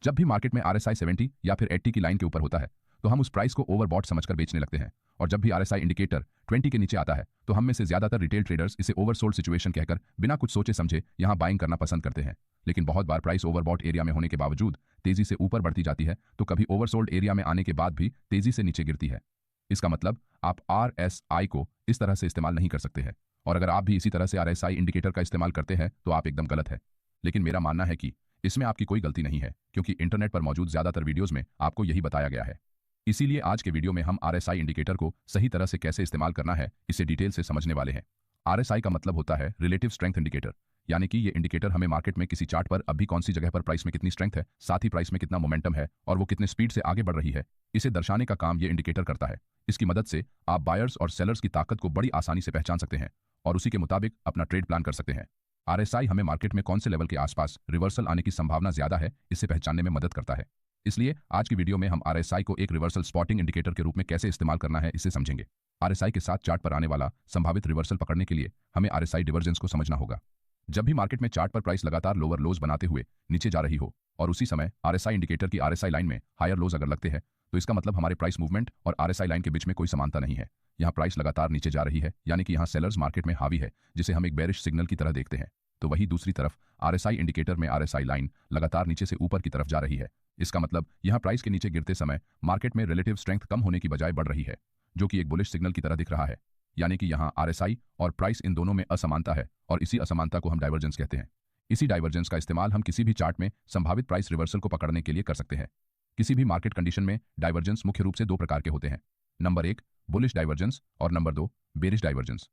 जब भी मार्केट में RSI 70 या फिर 80 की लाइन के ऊपर होता है तो हम उस प्राइस को ओवरबॉट समझकर बेचने लगते हैं, और जब भी RSI इंडिकेटर 20 के नीचे आता है तो हम में से ज्यादातर रिटेल ट्रेडर्स इसे ओवरसोल्ड सिचुएशन कहकर बिना कुछ सोचे समझे यहां बाइंग करना पसंद करते हैं। लेकिन बहुत बार प्राइस ओवरबॉट एरिया में होने के बावजूद तेजी से ऊपर बढ़ती जाती है तो कभी ओवरसोल्ड एरिया में आने के बाद भी तेजी से नीचे गिरती है। इसका मतलब आप RSI को इस तरह से इस्तेमाल नहीं कर सकते हैं, और अगर आप भी इसी तरह से RSI इंडिकेटर का इस्तेमाल करते हैं तो आप एकदम गलत है। लेकिन मेरा मानना है कि इसमें आपकी कोई गलती नहीं है, क्योंकि इंटरनेट पर मौजूद ज्यादातर वीडियोस में आपको यही बताया गया है। इसीलिए आज के वीडियो में हम RSI इंडिकेटर को सही तरह से कैसे इस्तेमाल करना है इसे डिटेल से समझने वाले हैं। RSI का मतलब होता है रिलेटिव स्ट्रेंथ इंडिकेटर, यानी कि ये इंडिकेटर हमें मार्केट में किसी चार्ट पर अभी कौन सी जगह पर प्राइस में कितनी स्ट्रेंथ है, साथ ही प्राइस में कितना मोमेंटम है और वो कितने स्पीड से आगे बढ़ रही है, इसे दर्शाने का काम ये इंडिकेटर करता है। इसकी मदद से आप बायर्स और सेलर्स की ताकत को बड़ी आसानी से पहचान सकते हैं और उसी के मुताबिक अपना ट्रेड प्लान कर सकते हैं। RSI हमें मार्केट में कौन से लेवल के आसपास रिवर्सल आने की संभावना ज्यादा है इसे पहचानने में मदद करता है। इसलिए आज की वीडियो में हम RSI को एक रिवर्सल स्पॉटिंग इंडिकेटर के रूप में कैसे इस्तेमाल करना है इसे समझेंगे। RSI के साथ चार्ट पर आने वाला संभावित रिवर्सल पकड़ने के लिए हमें RSI डिवर्जेंस को समझना होगा। जब भी मार्केट में चार्ट पर प्राइस लगातार लोअर लोज बनाते हुए नीचे जा रही हो और उसी समय RSI इंडिकेटर की RSI लाइन में हायर लोज अगर लगते हैं तो इसका मतलब हमारे प्राइस मूवमेंट और RSI लाइन के बीच में कोई समानता नहीं है। यहाँ प्राइस लगातार नीचे जा रही है, यानी कि यहाँ सेलर्स मार्केट में हावी है, जिसे हम एक बेरिश सिग्नल की तरह देखते हैं। तो वही दूसरी तरफ RSI इंडिकेटर में RSI लाइन लगातार नीचे से ऊपर की तरफ जा रही है। इसका मतलब यहाँ प्राइस के नीचे गिरते समय मार्केट में रिलेटिव स्ट्रेंथ कम होने की बजाय बढ़ रही है, जो कि एक बुलिश सिग्नल की तरह दिख रहा है। यानी कि यहाँ RSI और प्राइस इन दोनों में असमानता है और इसी असमानता को हम डाइवर्जेंस कहते हैं। इसी डाइवर्जेंस का इस्तेमाल हम किसी भी चार्ट में संभावित प्राइस रिवर्सल को पकड़ने के लिए कर सकते हैं। किसी भी मार्केट कंडीशन में डाइवर्जेंस मुख्य रूप से दो प्रकार के होते हैं। नंबर 1 बुलिश डाइवर्जेंस और नंबर 2 बेरिश डाइवर्जेंस।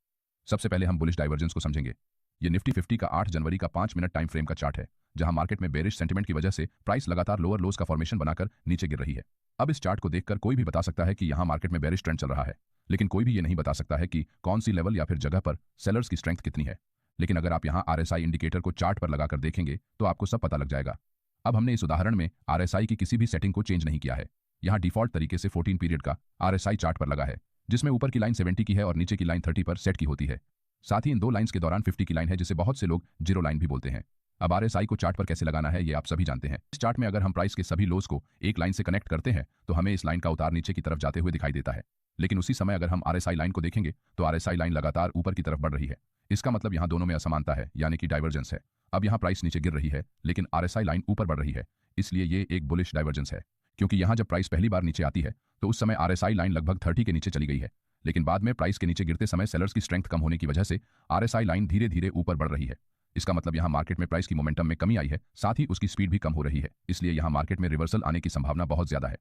सबसे पहले हम बुलिश डाइवर्जेंस को समझेंगे। ये निफ्टी 50 का 8 जनवरी का 5 मिनट टाइम फ्रेम का चार्ट है, जहां मार्केट में बेरिश सेंटिमेंट की वजह से प्राइस लगातार लोअर लोज का फॉर्मेशन बनाकर नीचे गिर रही है। अब इस चार्ट को देखकर कोई भी बता सकता है कि यहां मार्केट में बेरिश ट्रेंड चल रहा है, लेकिन कोई भी ये नहीं बता सकता है कि कौन सी लेवल या फिर जगह पर सेलर्स की स्ट्रेंथ कितनी है। लेकिन अगर आप यहाँ RSI इंडिकेटर को चार्ट पर लगाकर देखेंगे तो आपको सब पता लग जाएगा। अब हमने इस उदाहरण में RSI की किसी भी सेटिंग को चेंज नहीं किया है। यहाँ डिफॉल्ट तरीके से 14 पीरियड का RSI चार्ट पर लगा है, जिसमें ऊपर की लाइन 70 की है और नीचे की लाइन 30 पर सेट की होती है। साथ ही इन दो लाइंस के दौरान 50 की लाइन है, जिसे बहुत से लोग जीरो लाइन भी बोलते हैं। अब RSI को चार्ट पर कैसे लगाना है ये आप सभी जानते हैं। इस चार्ट में अगर हम प्राइस के सभी लोज को एक लाइन से कनेक्ट करते हैं तो हमें इस लाइन का उतार नीचे की तरफ जाते हुए दिखाई देता है। लेकिन उसी समय अगर हम RSI लाइन को देखेंगे तो RSI लाइन लगातार ऊपर की तरफ बढ़ रही है। इसका मतलब यहाँ दोनों में असमानता है, यानी कि डाइवर्जेंस है। अब यहाँ प्राइस नीचे गिर रही है लेकिन RSI लाइन ऊपर बढ़ रही है, इसलिए ये एक बुलिश डाइवर्जेंस है। क्योंकि यहाँ जब प्राइस पहली बार नीचे आती है तो उस समय RSI लाइन लगभग 30 के नीचे चली गई है, लेकिन बाद में प्राइस के नीचे गिरते समय सेलर्स की स्ट्रेंथ कम होने की वजह से RSI लाइन धीरे धीरे ऊपर बढ़ रही है। इसका मतलब यहाँ मार्केट में प्राइस की मोमेंटम में कमी आई है, साथ ही उसकी स्पीड भी कम हो रही है, इसलिए यहाँ मार्केट में रिवर्सल आने की संभावना बहुत ज्यादा है।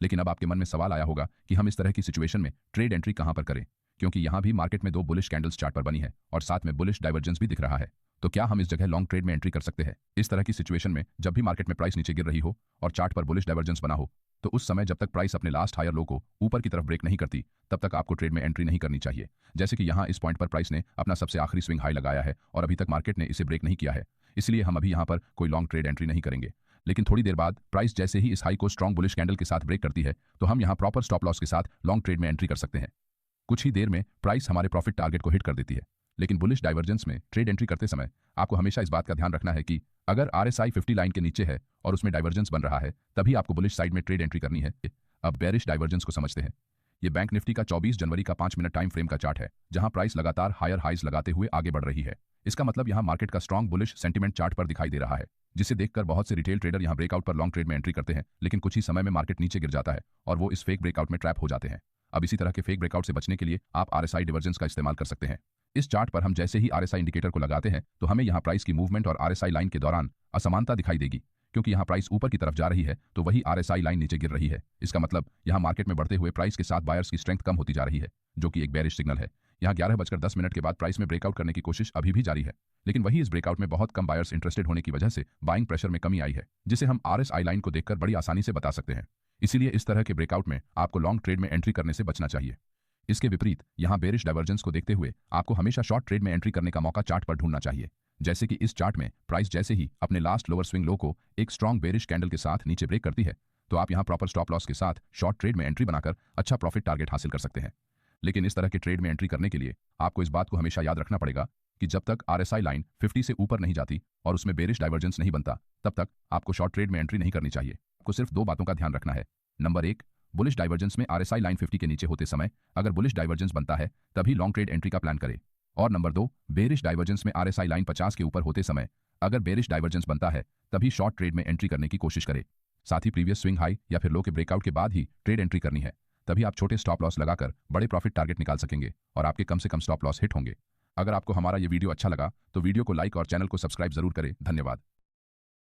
लेकिन अब आपके मन में सवाल आया होगा कि हम इस तरह की सिचुएशन में ट्रेड एंट्री कहां पर करें, क्योंकि यहाँ भी मार्केट में दो बुलिश कैंडल्स चार्ट पर बनी है और साथ में बुलिश डाइवर्जेंस भी दिख रहा है। तो क्या हम इस जगह लॉन्ग ट्रेड में एंट्री कर सकते हैं? इस तरह की सिचुएशन में जब भी मार्केट में प्राइस नीचे गिर रही हो और चार्ट पर बुलिश डाइवर्जेंस बना हो तो उस समय जब तक प्राइस अपने लास्ट हायर लो को ऊपर की तरफ ब्रेक नहीं करती तब तक आपको ट्रेड में एंट्री नहीं करनी चाहिए। जैसे कि यहाँ इस पॉइंट पर प्राइस ने अपना सबसे आखिरी स्विंग हाई लगाया है और अभी तक मार्केट ने इसे ब्रेक नहीं किया है, इसलिए हम अभी यहाँ पर कोई लॉन्ग ट्रेड एंट्री नहीं करेंगे। लेकिन थोड़ी देर बाद प्राइस जैसे ही इस हाई को स्ट्रॉन्ग बुलिश कैंडल के साथ ब्रेक करती है तो हम यहाँ प्रॉपर स्टॉप लॉस के साथ लॉन्ग ट्रेड में एंट्री कर सकते हैं। कुछ ही देर में प्राइस हमारे प्रॉफिट टारगेट को हिट कर देती है। लेकिन बुलिश डाइवर्जेंस में ट्रेड एंट्री करते समय आपको हमेशा इस बात का ध्यान रखना है कि अगर RSI 50 लाइन के नीचे है और उसमें डाइवर्जेंस बन रहा है तभी आपको बुलिश साइड में ट्रेड एंट्री करनी है। अब बेरिश डाइवर्जेंस को समझते हैं। ये बैंक निफ्टी का 24 जनवरी का 5 मिनट टाइम फ्रेम का चार्ट है, जहां प्राइस लगातार हायर हाइज लगाते हुए आगे बढ़ रही है। इसका मतलब यहाँ मार्केट का स्ट्रॉन्ग बुलिश सेंटीमेंट चार्ट पर दिखाई दे रहा है, जिसे देखकर बहुत से रिटेल ट्रेडर यहाँ ब्रेकआउट पर लॉन्ग ट्रेड में एंट्री करते हैं, लेकिन कुछ ही समय में मार्केट नीचे गिर जाता है और वो इस फेक ब्रेकआउट में ट्रैप हो जाते हैं। अब इसी तरह के फेक ब्रेकआउट से बचने के लिए आप RSI डिवर्जेंस का इस्तेमाल कर सकते हैं। इस चार्ट पर हम जैसे ही RSI इंडिकेटर को लगाते हैं तो हमें यहाँ प्राइस की मूवमेंट और RSI लाइन के दौरान असमानता दिखाई देगी, क्योंकि यहाँ प्राइस ऊपर की तरफ जा रही है तो वही RSI लाइन नीचे गिर रही है। इसका मतलब यहाँ मार्केट में बढ़ते हुए प्राइस के साथ बायर्स की स्ट्रेंथ कम होती जा रही है, जो कि एक बेरिश सिग्नल है। यहाँ 11:10 के बाद प्राइस में ब्रेकआउट करने की कोशिश अभी भी जारी है, लेकिन वही इस ब्रेकआउट में बहुत कम बायर्स इंटरेस्टेड होने की वजह से बाइंग प्रेशर में कमी आई है, जिसे हम RSI लाइन को देखकर बड़ी आसानी से बता सकते हैं। इसीलिए इस तरह के ब्रेकआउट में आपको लॉन्ग ट्रेड में एंट्री करने से बचना चाहिए। इसके विपरीत यहाँ बेरिश डाइवर्जेंस को देखते हुए आपको हमेशा शॉर्ट ट्रेड में एंट्री करने का मौका चार्ट पर ढूंढना चाहिए। जैसे कि इस चार्ट में प्राइस जैसे ही अपने लास्ट लोअर स्विंग लो को एक स्ट्रॉन्ग बेरिश कैंडल के साथ नीचे ब्रेक करती है तो आप यहाँ प्रॉपर स्टॉप लॉस के साथ शॉर्ट ट्रेड में एंट्री बनाकर अच्छा प्रॉफिट टारगेट हासिल कर सकते हैं। लेकिन इस तरह के ट्रेड में एंट्री करने के लिए आपको इस बात को हमेशा याद रखना पड़ेगा कि जब तक RSI लाइन 50 से ऊपर नहीं जाती और उसमें बेरिश डाइवर्जेंस नहीं बनता, तब तक आपको शॉर्ट ट्रेड में एंट्री नहीं करनी चाहिए। आपको सिर्फ 2 बातों का ध्यान रखना है। नंबर 1, बुलिश डाइवर्जेंस में RSI लाइन 50 के नीचे होते समय अगर बुलिश डाइवर्जेंस बनता है तभी लॉन्ग ट्रेड एंट्री का प्लान करें। और नंबर 2, बेरिश डाइवर्जेंस में RSI लाइन 50 के ऊपर होते समय अगर बेरिश डाइवर्जेंस बनता है तभी शॉर्ट ट्रेड में एंट्री करने की कोशिश करें। साथ ही प्रीवियस स्विंग हाई या फिर लो के ब्रेकआउट के बाद ही ट्रेड एंट्री करनी है, तभी आप छोटे स्टॉप लॉस लगाकर बड़े प्रॉफिट टारगेट निकाल सकेंगे और आपके कम से कम स्टॉप लॉस हिट होंगे। अगर आपको हमारा ये वीडियो अच्छा लगा तो वीडियो को लाइक और चैनल को सब्सक्राइब जरूर करें। धन्यवाद।